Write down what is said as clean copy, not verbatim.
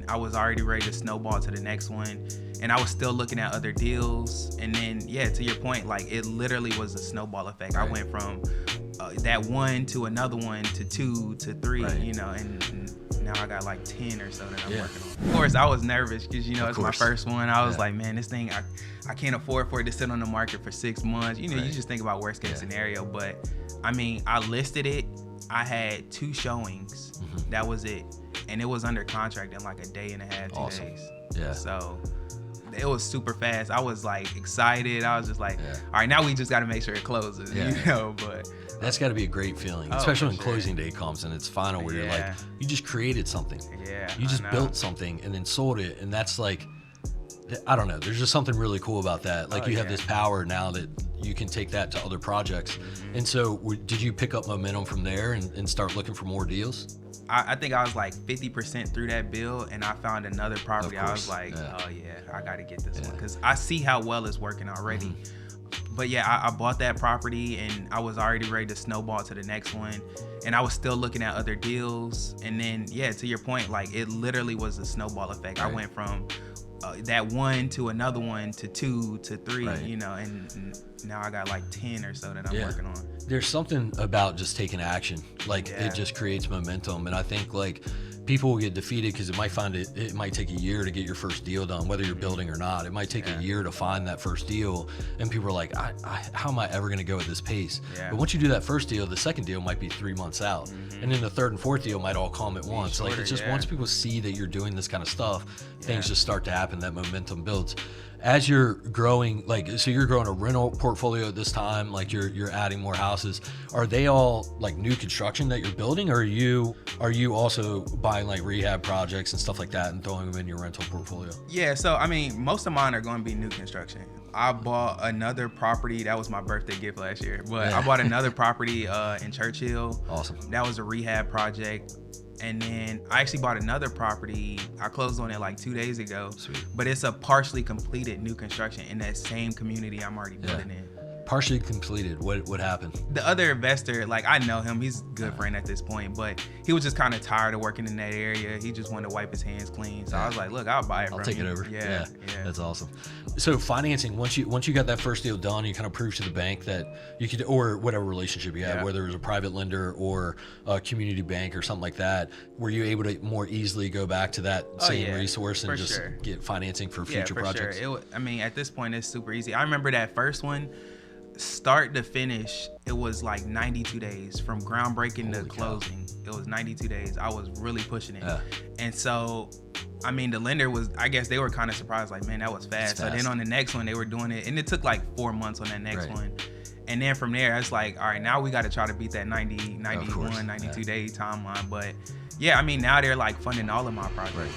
and I was already ready to snowball to the next one, and I was still looking at other deals. And then, yeah, to your point, like it literally was a snowball effect. Right. I went from that one to another one to two to three, right. You know, and now I got like 10 or so that I'm working on. Of course, I was nervous because, you know, it's my first one. I was like, man, this thing, I can't afford for it to sit on the market for 6 months. You know, you just think about worst case scenario. But I mean, I listed it. I had 2 showings. Mm-hmm. That was it. And it was under contract in like a day and a half, 2 days. Yeah. So it was super fast. I was like excited. I was just like, all right, now we just got to make sure it closes, you know, but. That's got to be a great feeling, especially when closing day comes and it's final where you're like, you just created something. Yeah. You just built something and then sold it. And that's like, I don't know. There's just something really cool about that. Like you have this power now that you can take that to other projects. Mm-hmm. And so did you pick up momentum from there and start looking for more deals? I think I was like 50% through that bill, and I found another property. I was like, oh yeah, I got to get this one because I see how well it's working already. Mm-hmm. But yeah, I bought that property and I was already ready to snowball to the next one, and I was still looking at other deals. And then, yeah, to your point, like it literally was a snowball effect. Right. I went from that one to another one to 2 to 3, you know, and now I got like 10 or so that I'm working on. There's something about just taking action. Like it just creates momentum. And I think like people will get defeated because it might take a year to get your first deal done, whether you're building or not. It might take a year to find that first deal. And people are like, how am I ever going to go at this pace? Yeah. But once you do that first deal, the second deal might be 3 months out. Mm-hmm. And then the third and fourth deal might all come at once. Shorter, like it's just once people see that you're doing this kind of stuff, things just start to happen, that momentum builds. As you're growing, like, so you're growing a rental portfolio at this time, like you're adding more houses. Are they all like new construction that you're building, or are you also buying like rehab projects and stuff like that and throwing them in your rental portfolio? Yeah, so I mean, most of mine are going to be new construction. I bought another property. That was my birthday gift last year, but I bought another property in Churchill. Awesome. That was a rehab project. And then I actually bought another property. I closed on it like 2 days ago. Sweet. But it's a partially completed new construction in that same community I'm already building in. Partially completed. What happened? The other investor, like I know him, he's a good friend at this point, but he was just kind of tired of working in that area. He just wanted to wipe his hands clean. So I was like, look, I'll buy it from you. I'll take it over. Yeah. That's awesome. So financing, once you got that first deal done, you kind of proved to the bank that you could, or whatever relationship you had, whether it was a private lender or a community bank or something like that, were you able to more easily go back to that same resource and just get financing for future projects? Sure. I mean, at this point, it's super easy. I remember that first one, start to finish, it was like 92 days from groundbreaking to closing. It was 92 days. I was really pushing it. And so, I mean, the lender was, I guess they were kind of surprised, like, man, that was fast. So then on the next one, they were doing it, and it took like 4 months on that next one. And then from there, it's like, all right, now we got to try to beat that 90, 91, 92 day timeline. But yeah, I mean, now they're like funding all of my projects.